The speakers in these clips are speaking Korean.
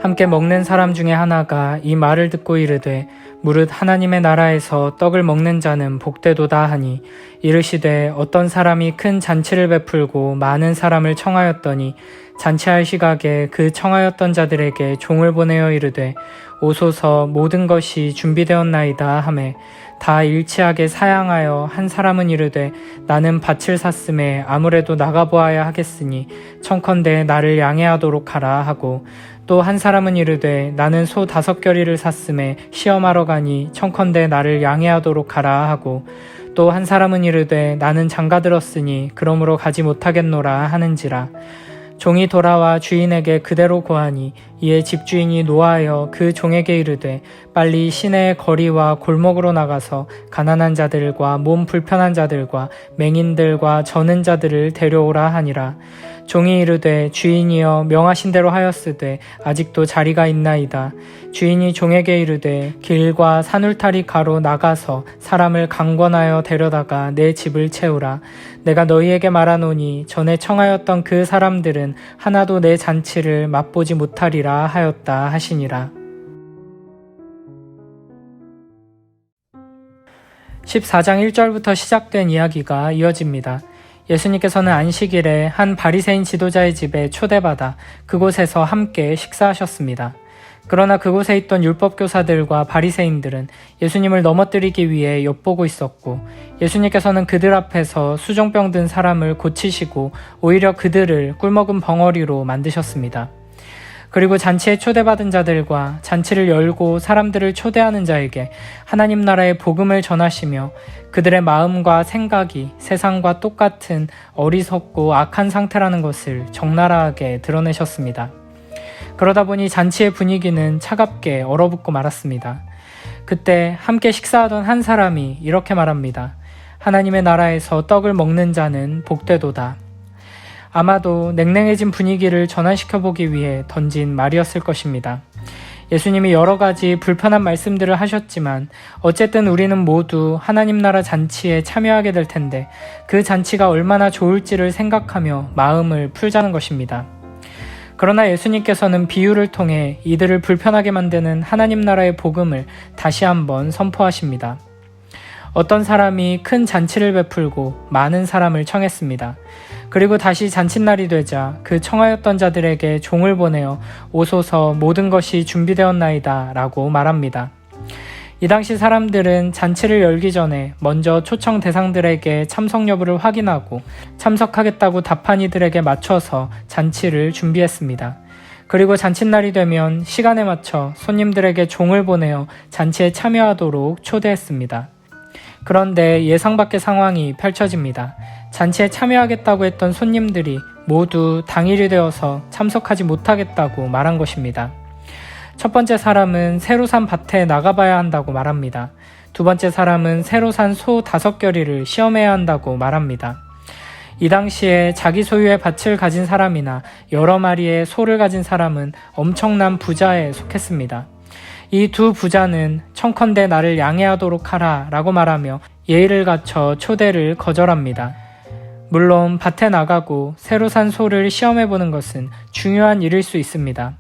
함께 먹는 사람 중에 하나가 이 말을 듣고 이르되 무릇 하나님의 나라에서 떡을 먹는 자는 복되도다 하니 이르시되 어떤 사람이 큰 잔치를 베풀고 많은 사람을 청하였더니 잔치할 시각에 그 청하였던 자들에게 종을 보내어 이르되 오소서 모든 것이 준비되었나이다 하매 다 일치하게 사양하여 한 사람은 이르되 나는 밭을 샀음에 아무래도 나가보아야 하겠으니 청컨대 나를 양해하도록 하라 하고 또 한 사람은 이르되 나는 소 5겨리를 샀음에 시험하러 가니 청컨대 나를 양해하도록 하라 하고 또 한 사람은 이르되 나는 장가들었으니 그러므로 가지 못하겠노라 하는지라. 종이 돌아와 주인에게 그대로 고하니 이에 집주인이 노하여 그 종에게 이르되 빨리 시내의 거리와 골목으로 나가서 가난한 자들과 몸 불편한 자들과 맹인들과 저는 자들을 데려오라 하니라. 종이 이르되 주인이여 명하신 대로 하였으되 아직도 자리가 있나이다. 주인이 종에게 이르되 길과 산울타리 가로 나가서 사람을 강권하여 데려다가 내 집을 채우라. 내가 너희에게 말하노니 전에 청하였던 그 사람들은 하나도 내 잔치를 맛보지 못하리라 하였다 하시니라. 14장 1절부터 시작된 이야기가 이어집니다. 예수님께서는 안식일에 한 바리새인 지도자의 집에 초대받아 그곳에서 함께 식사하셨습니다. 그러나 그곳에 있던 율법교사들과 바리새인들은 예수님을 넘어뜨리기 위해 엿보고 있었고 예수님께서는 그들 앞에서 수종병 든 사람을 고치시고 오히려 그들을 꿀먹은 벙어리로 만드셨습니다. 그리고 잔치에 초대받은 자들과 잔치를 열고 사람들을 초대하는 자에게 하나님 나라의 복음을 전하시며 그들의 마음과 생각이 세상과 똑같은 어리석고 악한 상태라는 것을 적나라하게 드러내셨습니다. 그러다 보니 잔치의 분위기는 차갑게 얼어붙고 말았습니다. 그때 함께 식사하던 한 사람이 이렇게 말합니다. 하나님의 나라에서 떡을 먹는 자는 복되도다. 아마도 냉랭해진 분위기를 전환시켜보기 위해 던진 말이었을 것입니다. 예수님이 여러 가지 불편한 말씀들을 하셨지만 어쨌든 우리는 모두 하나님 나라 잔치에 참여하게 될 텐데 그 잔치가 얼마나 좋을지를 생각하며 마음을 풀자는 것입니다. 그러나 예수님께서는 비유를 통해 이들을 불편하게 만드는 하나님 나라의 복음을 다시 한번 선포하십니다. 어떤 사람이 큰 잔치를 베풀고 많은 사람을 청했습니다. 그리고 다시 잔칫날이 되자 그 청하였던 자들에게 종을 보내어 오소서 모든 것이 준비되었나이다 라고 말합니다. 이 당시 사람들은 잔치를 열기 전에 먼저 초청 대상들에게 참석 여부를 확인하고 참석하겠다고 답한 이들에게 맞춰서 잔치를 준비했습니다. 그리고 잔칫날이 되면 시간에 맞춰 손님들에게 종을 보내어 잔치에 참여하도록 초대했습니다. 그런데 예상 밖의 상황이 펼쳐집니다. 잔치에 참여하겠다고 했던 손님들이 모두 당일이 되어서 참석하지 못하겠다고 말한 것입니다. 첫 번째 사람은 새로 산 밭에 나가봐야 한다고 말합니다. 두 번째 사람은 새로 산 소 5겨리를 시험해야 한다고 말합니다. 이 당시에 자기 소유의 밭을 가진 사람이나 여러 마리의 소를 가진 사람은 엄청난 부자에 속했습니다. 이 두 부자는 청컨대 나를 양해하도록 하라 라고 말하며 예의를 갖춰 초대를 거절합니다. 물론 밭에 나가고 새로 산 소를 시험해보는 것은 중요한 일일 수 있습니다.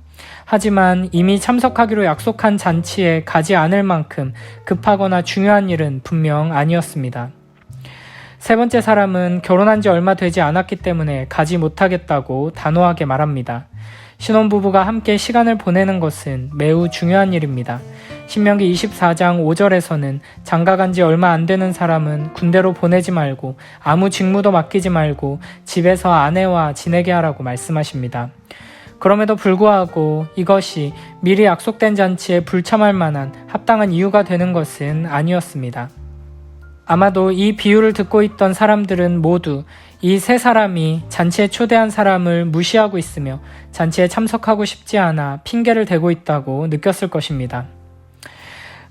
하지만 이미 참석하기로 약속한 잔치에 가지 않을 만큼 급하거나 중요한 일은 분명 아니었습니다. 세 번째 사람은 결혼한 지 얼마 되지 않았기 때문에 가지 못하겠다고 단호하게 말합니다. 신혼부부가 함께 시간을 보내는 것은 매우 중요한 일입니다. 신명기 24장 5절에서는 장가간 지 얼마 안 되는 사람은 군대로 보내지 말고 아무 직무도 맡기지 말고 집에서 아내와 지내게 하라고 말씀하십니다. 그럼에도 불구하고 이것이 미리 약속된 잔치에 불참할 만한 합당한 이유가 되는 것은 아니었습니다. 아마도 이 비유를 듣고 있던 사람들은 모두 이 세 사람이 잔치에 초대한 사람을 무시하고 있으며 잔치에 참석하고 싶지 않아 핑계를 대고 있다고 느꼈을 것입니다.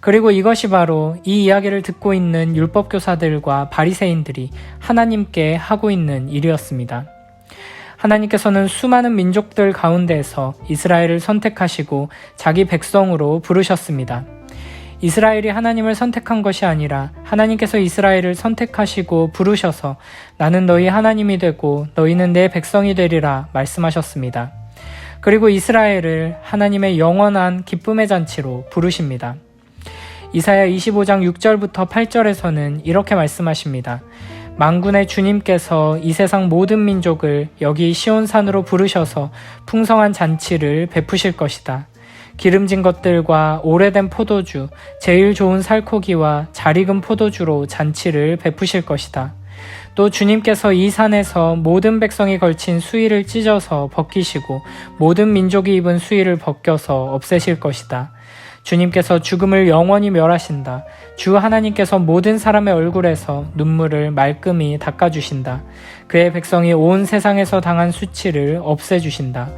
그리고 이것이 바로 이 이야기를 듣고 있는 율법교사들과 바리새인들이 하나님께 하고 있는 일이었습니다. 하나님께서는 수많은 민족들 가운데에서 이스라엘을 선택하시고 자기 백성으로 부르셨습니다. 이스라엘이 하나님을 선택한 것이 아니라 하나님께서 이스라엘을 선택하시고 부르셔서 나는 너희 하나님이 되고 너희는 내 백성이 되리라 말씀하셨습니다. 그리고 이스라엘을 하나님의 영원한 기쁨의 잔치로 부르십니다. 이사야 25장 6절부터 8절에서는 이렇게 말씀하십니다. 만군의 주님께서 이 세상 모든 민족을 여기 시온산으로 부르셔서 풍성한 잔치를 베푸실 것이다. 기름진 것들과 오래된 포도주, 제일 좋은 살코기와 잘 익은 포도주로 잔치를 베푸실 것이다. 또 주님께서 이 산에서 모든 백성이 걸친 수의를 찢어서 벗기시고 모든 민족이 입은 수의를 벗겨서 없애실 것이다. 주님께서 죽음을 영원히 멸하신다. 주 하나님께서 모든 사람의 얼굴에서 눈물을 말끔히 닦아주신다. 그의 백성이 온 세상에서 당한 수치를 없애주신다.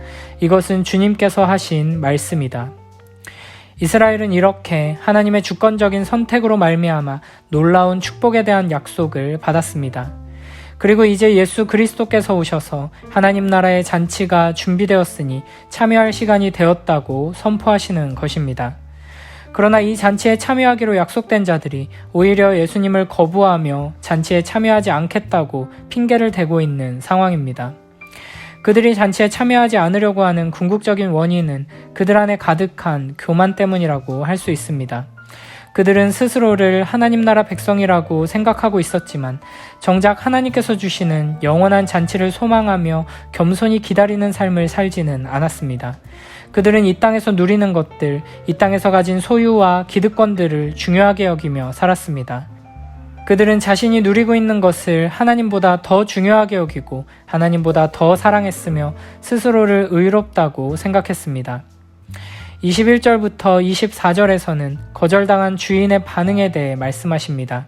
이것은 주님께서 하신 말씀이다. 이스라엘은 이렇게 하나님의 주권적인 선택으로 말미암아 놀라운 축복에 대한 약속을 받았습니다. 그리고 이제 예수 그리스도께서 오셔서 하나님 나라의 잔치가 준비되었으니 참여할 시간이 되었다고 선포하시는 것입니다. 그러나 이 잔치에 참여하기로 약속된 자들이 오히려 예수님을 거부하며 잔치에 참여하지 않겠다고 핑계를 대고 있는 상황입니다. 그들이 잔치에 참여하지 않으려고 하는 궁극적인 원인은 그들 안에 가득한 교만 때문이라고 할 수 있습니다. 그들은 스스로를 하나님 나라 백성이라고 생각하고 있었지만 정작 하나님께서 주시는 영원한 잔치를 소망하며 겸손히 기다리는 삶을 살지는 않았습니다. 그들은 이 땅에서 누리는 것들, 이 땅에서 가진 소유와 기득권들을 중요하게 여기며 살았습니다. 그들은 자신이 누리고 있는 것을 하나님보다 더 중요하게 여기고 하나님보다 더 사랑했으며 스스로를 의롭다고 생각했습니다. 21절부터 24절에서는 거절당한 주인의 반응에 대해 말씀하십니다.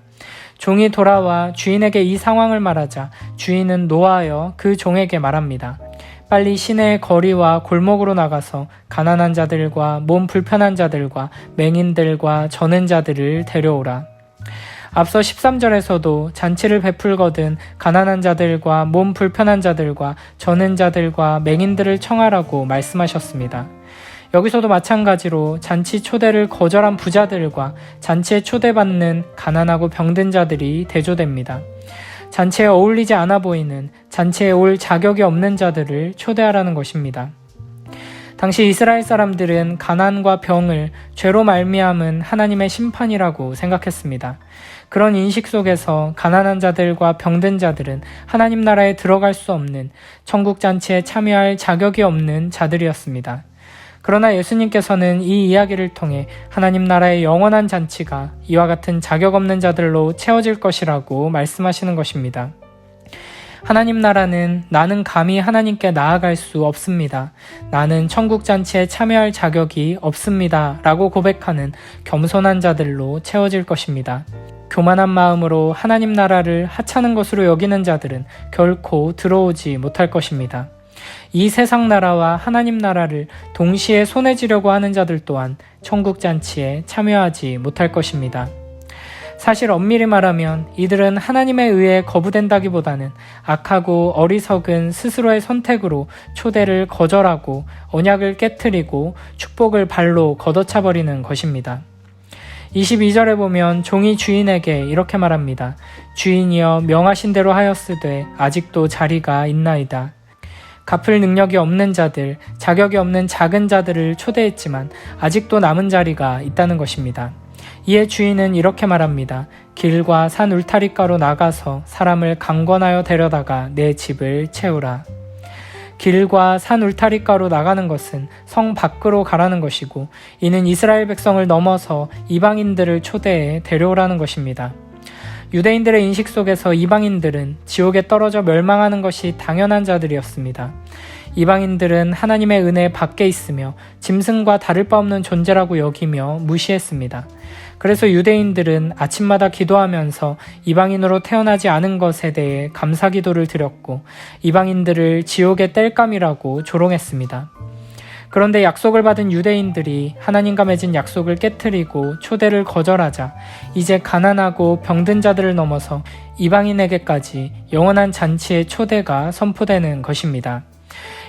종이 돌아와 주인에게 이 상황을 말하자 주인은 노하여 그 종에게 말합니다. 빨리 시내의 거리와 골목으로 나가서 가난한 자들과 몸 불편한 자들과 맹인들과 저는 자들을 데려오라. 앞서 13절에서도 잔치를 베풀거든 가난한 자들과 몸 불편한 자들과 저는 자들과 맹인들을 청하라고 말씀하셨습니다. 여기서도 마찬가지로 잔치 초대를 거절한 부자들과 잔치에 초대받는 가난하고 병든 자들이 대조됩니다. 잔치에 어울리지 않아 보이는, 잔치에 올 자격이 없는 자들을 초대하라는 것입니다. 당시 이스라엘 사람들은 가난과 병을 죄로 말미암은 하나님의 심판이라고 생각했습니다. 그런 인식 속에서 가난한 자들과 병든 자들은 하나님 나라에 들어갈 수 없는, 천국 잔치에 참여할 자격이 없는 자들이었습니다. 그러나 예수님께서는 이 이야기를 통해 하나님 나라의 영원한 잔치가 이와 같은 자격 없는 자들로 채워질 것이라고 말씀하시는 것입니다. 하나님 나라는 나는 감히 하나님께 나아갈 수 없습니다. 나는 천국 잔치에 참여할 자격이 없습니다. 라고 고백하는 겸손한 자들로 채워질 것입니다. 교만한 마음으로 하나님 나라를 하찮은 것으로 여기는 자들은 결코 들어오지 못할 것입니다. 이 세상 나라와 하나님 나라를 동시에 손에 쥐려고 하는 자들 또한 천국 잔치에 참여하지 못할 것입니다. 사실 엄밀히 말하면 이들은 하나님에 의해 거부된다기보다는 악하고 어리석은 스스로의 선택으로 초대를 거절하고 언약을 깨트리고 축복을 발로 걷어차버리는 것입니다. 22절에 보면 종이 주인에게 이렇게 말합니다. 주인이여 명하신 대로 하였으되 아직도 자리가 있나이다. 갚을 능력이 없는 자들, 자격이 없는 작은 자들을 초대했지만 아직도 남은 자리가 있다는 것입니다. 이에 주인은 이렇게 말합니다. 길과 산 울타리가로 나가서 사람을 강권하여 데려다가 내 집을 채우라. 길과 산 울타리가로 나가는 것은 성 밖으로 가라는 것이고 이는 이스라엘 백성을 넘어서 이방인들을 초대해 데려오라는 것입니다. 유대인들의 인식 속에서 이방인들은 지옥에 떨어져 멸망하는 것이 당연한 자들이었습니다. 이방인들은 하나님의 은혜 밖에 있으며 짐승과 다를 바 없는 존재라고 여기며 무시했습니다. 그래서 유대인들은 아침마다 기도하면서 이방인으로 태어나지 않은 것에 대해 감사기도를 드렸고 이방인들을 지옥의 땔감이라고 조롱했습니다. 그런데 약속을 받은 유대인들이 하나님과 맺은 약속을 깨트리고 초대를 거절하자 이제 가난하고 병든 자들을 넘어서 이방인에게까지 영원한 잔치의 초대가 선포되는 것입니다.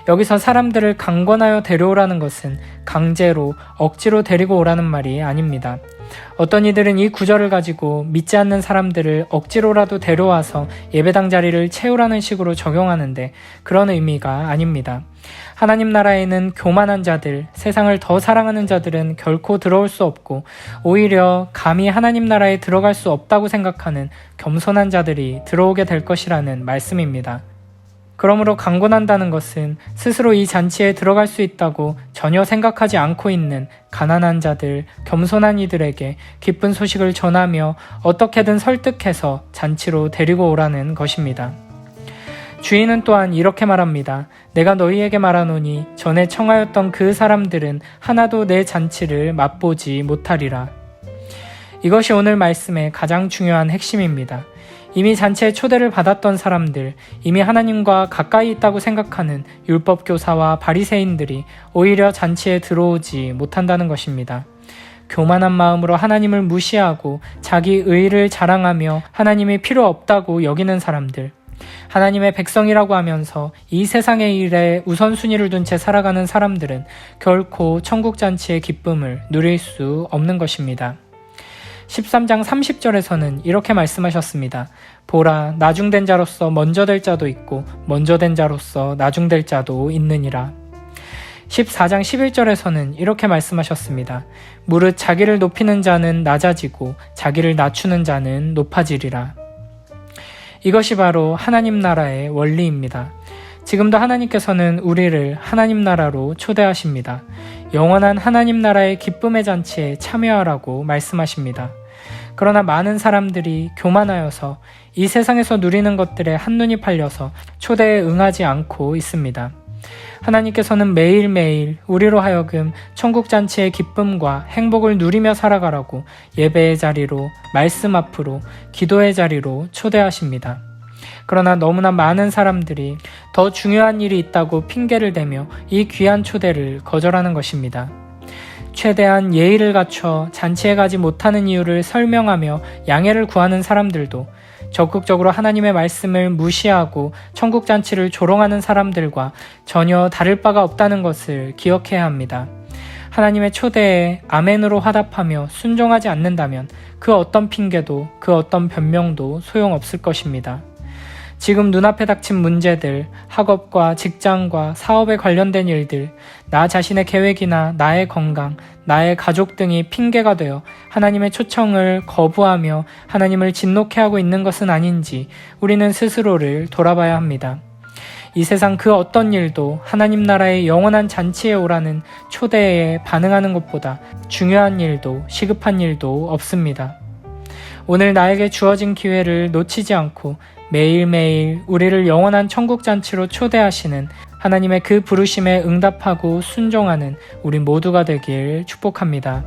여기서 사람들을 강권하여 데려오라는 것은 강제로, 억지로 데리고 오라는 말이 아닙니다. 어떤 이들은 이 구절을 가지고 믿지 않는 사람들을 억지로라도 데려와서 예배당 자리를 채우라는 식으로 적용하는데 그런 의미가 아닙니다. 하나님 나라에는 교만한 자들, 세상을 더 사랑하는 자들은 결코 들어올 수 없고 오히려 감히 하나님 나라에 들어갈 수 없다고 생각하는 겸손한 자들이 들어오게 될 것이라는 말씀입니다. 그러므로 강권한다는 것은 스스로 이 잔치에 들어갈 수 있다고 전혀 생각하지 않고 있는 가난한 자들, 겸손한 이들에게 기쁜 소식을 전하며 어떻게든 설득해서 잔치로 데리고 오라는 것입니다. 주인은 또한 이렇게 말합니다. 내가 너희에게 말하노니 전에 청하였던 그 사람들은 하나도 내 잔치를 맛보지 못하리라. 이것이 오늘 말씀의 가장 중요한 핵심입니다. 이미 잔치에 초대를 받았던 사람들, 이미 하나님과 가까이 있다고 생각하는 율법교사와 바리새인들이 오히려 잔치에 들어오지 못한다는 것입니다. 교만한 마음으로 하나님을 무시하고 자기 의의를 자랑하며 하나님이 필요 없다고 여기는 사람들, 하나님의 백성이라고 하면서 이 세상의 일에 우선순위를 둔 채 살아가는 사람들은 결코 천국 잔치의 기쁨을 누릴 수 없는 것입니다. 13장 30절에서는 이렇게 말씀하셨습니다. 보라, 나중된 자로서 먼저 될 자도 있고 먼저 된 자로서 나중될 자도 있느니라. 14장 11절에서는 이렇게 말씀하셨습니다. 무릇 자기를 높이는 자는 낮아지고 자기를 낮추는 자는 높아지리라. 이것이 바로 하나님 나라의 원리입니다. 지금도 하나님께서는 우리를 하나님 나라로 초대하십니다. 영원한 하나님 나라의 기쁨의 잔치에 참여하라고 말씀하십니다. 그러나 많은 사람들이 교만하여서 이 세상에서 누리는 것들에 한눈이 팔려서 초대에 응하지 않고 있습니다. 하나님께서는 매일매일 우리로 하여금 천국 잔치의 기쁨과 행복을 누리며 살아가라고 예배의 자리로, 말씀 앞으로, 기도의 자리로 초대하십니다. 그러나 너무나 많은 사람들이 더 중요한 일이 있다고 핑계를 대며 이 귀한 초대를 거절하는 것입니다. 최대한 예의를 갖춰 잔치에 가지 못하는 이유를 설명하며 양해를 구하는 사람들도 적극적으로 하나님의 말씀을 무시하고 천국 잔치를 조롱하는 사람들과 전혀 다를 바가 없다는 것을 기억해야 합니다. 하나님의 초대에 아멘으로 화답하며 순종하지 않는다면 그 어떤 핑계도 그 어떤 변명도 소용없을 것입니다. 지금 눈앞에 닥친 문제들, 학업과 직장과 사업에 관련된 일들, 나 자신의 계획이나 나의 건강, 나의 가족 등이 핑계가 되어 하나님의 초청을 거부하며 하나님을 진노케 하고 있는 것은 아닌지 우리는 스스로를 돌아봐야 합니다. 이 세상 그 어떤 일도 하나님 나라의 영원한 잔치에 오라는 초대에 반응하는 것보다 중요한 일도 시급한 일도 없습니다. 오늘 나에게 주어진 기회를 놓치지 않고 매일매일 우리를 영원한 천국 잔치로 초대하시는 하나님의 그 부르심에 응답하고 순종하는 우리 모두가 되길 축복합니다.